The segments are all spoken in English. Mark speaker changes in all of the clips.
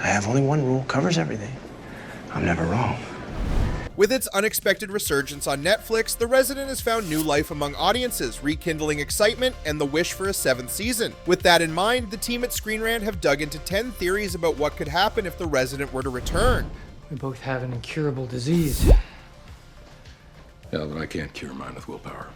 Speaker 1: have only one rule, covers everything. I'm never wrong.
Speaker 2: With its unexpected resurgence on Netflix, The Resident has found new life among audiences, rekindling excitement and the wish for a 7th season. With that in mind, the team at ScreenRant have dug into 10 theories about what could happen if The Resident were to return.
Speaker 3: We both have an incurable disease.
Speaker 4: Yeah, but I can't cure mine with willpower.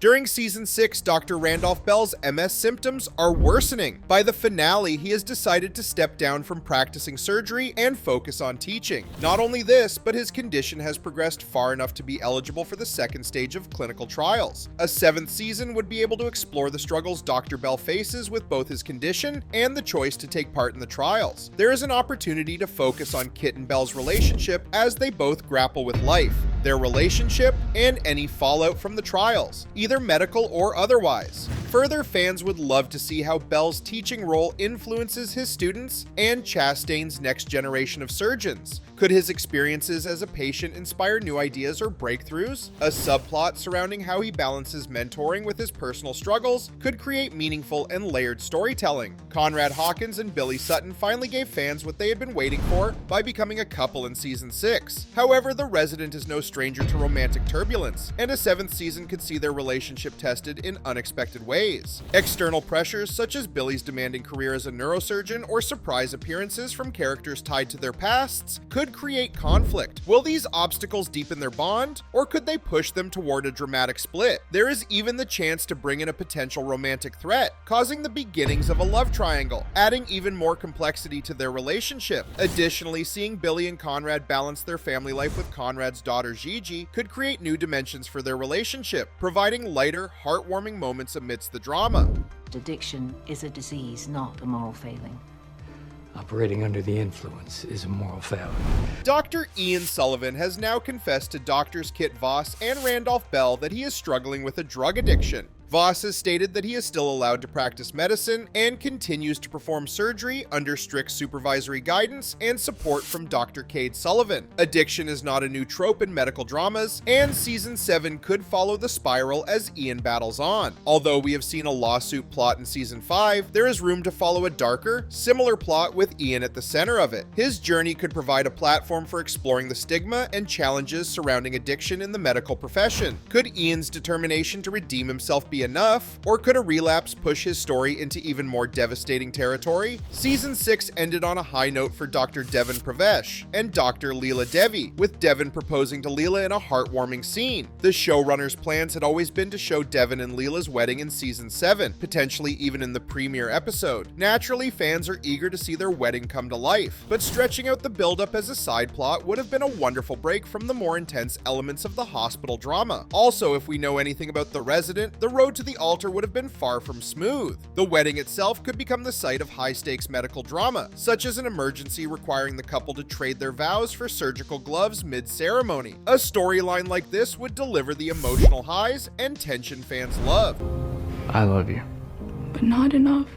Speaker 2: During Season 6, Dr. Randolph Bell's MS symptoms are worsening. By the finale, he has decided to step down from practicing surgery and focus on teaching. Not only this, but his condition has progressed far enough to be eligible for the 2nd stage of clinical trials. A 7th season would be able to explore the struggles Dr. Bell faces with both his condition and the choice to take part in the trials. There is an opportunity to focus on Kit and Bell's relationship as they both grapple with life, their relationship, and any fallout from the trials, either medical or otherwise. Further, fans would love to see how Bell's teaching role influences his students and Chastain's next generation of surgeons. Could his experiences as a patient inspire new ideas or breakthroughs? A subplot surrounding how he balances mentoring with his personal struggles could create meaningful and layered storytelling. Conrad Hawkins and Billy Sutton finally gave fans what they had been waiting for by becoming a couple in Season 6. However, The Resident is no stranger to romantic turbulence, and a 7th season could see their relationship tested in unexpected ways. External pressures such as Billy's demanding career as a neurosurgeon or surprise appearances from characters tied to their pasts could create conflict. Will these obstacles deepen their bond, or could they push them toward a dramatic split? There is even the chance to bring in a potential romantic threat, causing the beginnings of a love triangle, adding even more complexity to their relationship. Additionally, seeing Billy and Conrad balance their family life with Conrad's daughter Gigi could create new dimensions for their relationship, providing lighter, heartwarming moments amidst the drama.
Speaker 5: Addiction is a disease, not a moral failing.
Speaker 3: Operating under the influence is a moral failure.
Speaker 2: Dr. Ian Sullivan has now confessed to Doctors Kit Voss and Randolph Bell that he is struggling with a drug addiction. Voss has stated that he is still allowed to practice medicine and continues to perform surgery under strict supervisory guidance and support from Dr. Cade Sullivan. Addiction is not a new trope in medical dramas, and Season 7 could follow the spiral as Ian battles on. Although we have seen a lawsuit plot in Season 5, there is room to follow a darker, similar plot with Ian at the center of it. His journey could provide a platform for exploring the stigma and challenges surrounding addiction in the medical profession. Could Ian's determination to redeem himself be enough, or could a relapse push his story into even more devastating territory? Season 6 ended on a high note for Dr. Devon Pravesh and Dr. Leela Devi, with Devon proposing to Leela in a heartwarming scene. The showrunner's plans had always been to show Devon and Leela's wedding in Season 7, potentially even in the premiere episode. Naturally, fans are eager to see their wedding come to life, but stretching out the build-up as a side plot would have been a wonderful break from the more intense elements of the hospital drama. Also, if we know anything about The Resident, the road to the altar would have been far from smooth. The wedding itself could become the site of high-stakes medical drama, such as an emergency requiring the couple to trade their vows for surgical gloves mid-ceremony. A storyline like this would deliver the emotional highs and tension fans love.
Speaker 3: I love you.
Speaker 6: But not enough.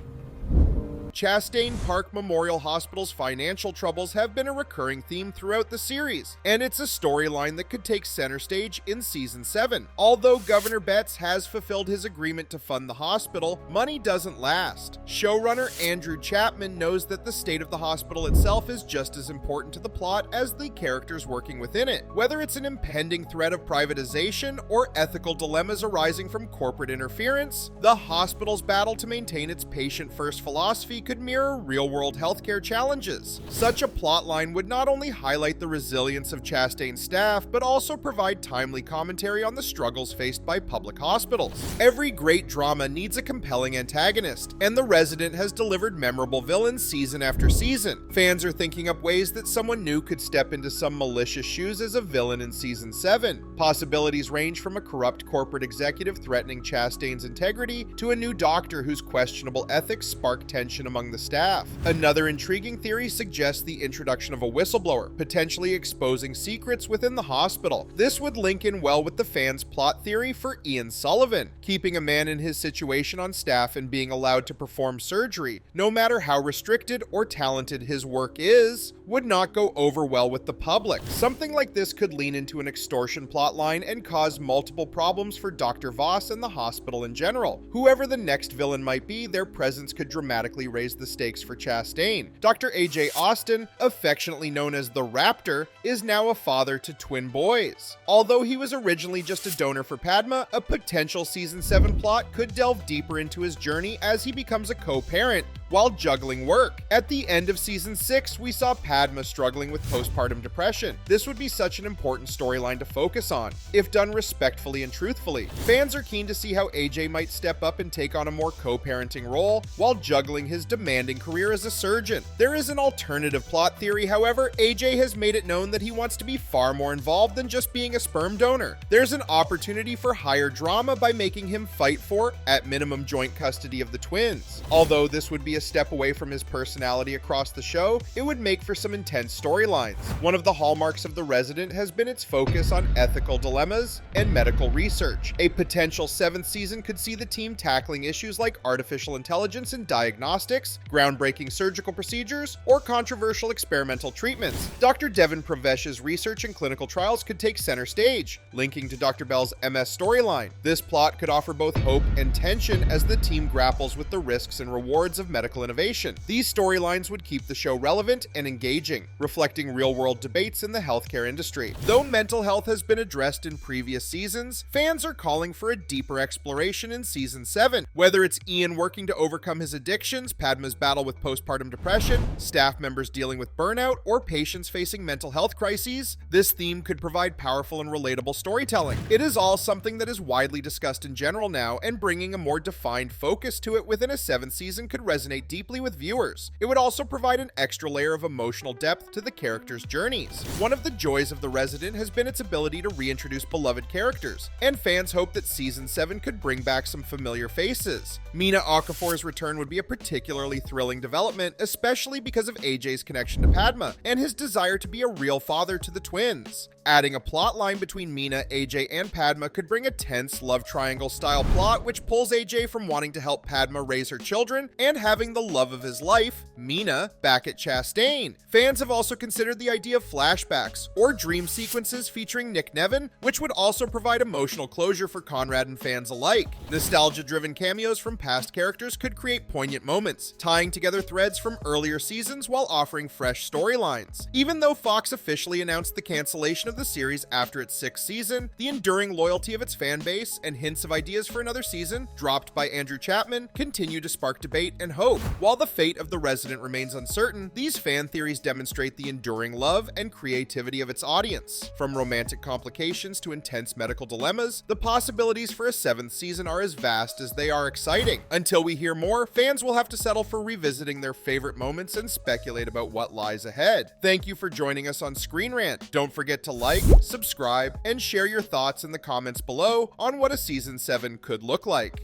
Speaker 2: Chastain Park Memorial Hospital's financial troubles have been a recurring theme throughout the series, and it's a storyline that could take center stage in Season 7. Although Governor Betts has fulfilled his agreement to fund the hospital, money doesn't last. Showrunner Andrew Chapman knows that the state of the hospital itself is just as important to the plot as the characters working within it. Whether it's an impending threat of privatization or ethical dilemmas arising from corporate interference, the hospital's battle to maintain its patient-first philosophy could mirror real-world healthcare challenges. Such a plotline would not only highlight the resilience of Chastain's staff, but also provide timely commentary on the struggles faced by public hospitals. Every great drama needs a compelling antagonist, and The Resident has delivered memorable villains season after season. Fans are thinking up ways that someone new could step into some malicious shoes as a villain in Season 7. Possibilities range from a corrupt corporate executive threatening Chastain's integrity to a new doctor whose questionable ethics spark tension among the staff. Another intriguing theory suggests the introduction of a whistleblower, potentially exposing secrets within the hospital. This would link in well with the fans' plot theory for Ian Sullivan. Keeping a man in his situation on staff and being allowed to perform surgery, no matter how restricted or talented his work is, would not go over well with the public. Something like this could lean into an extortion plotline and cause multiple problems for Dr. Voss and the hospital in general. Whoever the next villain might be, their presence could dramatically raise raised the stakes for Chastain. Dr. A.J. Austin, affectionately known as the Raptor, is now a father to twin boys. Although he was originally just a donor for Padma, a potential Season 7 plot could delve deeper into his journey as he becomes a co-parent while juggling work. At the end of Season 6, we saw Padma struggling with postpartum depression. This would be such an important storyline to focus on, if done respectfully and truthfully. Fans are keen to see how AJ might step up and take on a more co-parenting role while juggling his demanding career as a surgeon. There is an alternative plot theory, however. AJ has made it known that he wants to be far more involved than just being a sperm donor. There's an opportunity for higher drama by making him fight for, at minimum, joint custody of the twins. Although this would be a step away from his personality across the show, it would make for some intense storylines. One of the hallmarks of The Resident has been its focus on ethical dilemmas and medical research. A potential 7th season could see the team tackling issues like artificial intelligence in diagnostics, groundbreaking surgical procedures, or controversial experimental treatments. Dr. Devin Pravesh's research and clinical trials could take center stage, linking to Dr. Bell's MS storyline. This plot could offer both hope and tension as the team grapples with the risks and rewards of medical innovation. These storylines would keep the show relevant and engaging, reflecting real-world debates in the healthcare industry. Though mental health has been addressed in previous seasons, fans are calling for a deeper exploration in Season 7. Whether it's Ian working to overcome his addictions, Padma's battle with postpartum depression, staff members dealing with burnout, or patients facing mental health crises, this theme could provide powerful and relatable storytelling. It is all something that is widely discussed in general now, and bringing a more defined focus to it within a 7th season could resonate deeply with viewers. It would also provide an extra layer of emotional depth to the characters' journeys. One of the joys of The Resident has been its ability to reintroduce beloved characters, and fans hope that Season 7 could bring back some familiar faces. Mina Okafor's return would be a particularly thrilling development, especially because of AJ's connection to Padma and his desire to be a real father to the twins. Adding a plot line between Mina, AJ, and Padma could bring a tense love triangle style plot which pulls AJ from wanting to help Padma raise her children and having the love of his life, Mina, back at Chastain. Fans have also considered the idea of flashbacks or dream sequences featuring Nick Nevin, which would also provide emotional closure for Conrad and fans alike. Nostalgia-driven cameos from past characters could create poignant moments, tying together threads from earlier seasons while offering fresh storylines. Even though Fox officially announced the cancellation of the series after its 6th season, the enduring loyalty of its fan base and hints of ideas for another season, dropped by Andrew Chapman, continue to spark debate and hope. While the fate of The Resident remains uncertain, these fan theories demonstrate the enduring love and creativity of its audience. From romantic complications to intense medical dilemmas, the possibilities for a 7th season are as vast as they are exciting. Until we hear more, fans will have to settle for revisiting their favorite moments and speculate about what lies ahead. Thank you for joining us on ScreenRant. Don't forget to like, subscribe, and share your thoughts in the comments below on what a Season 7 could look like.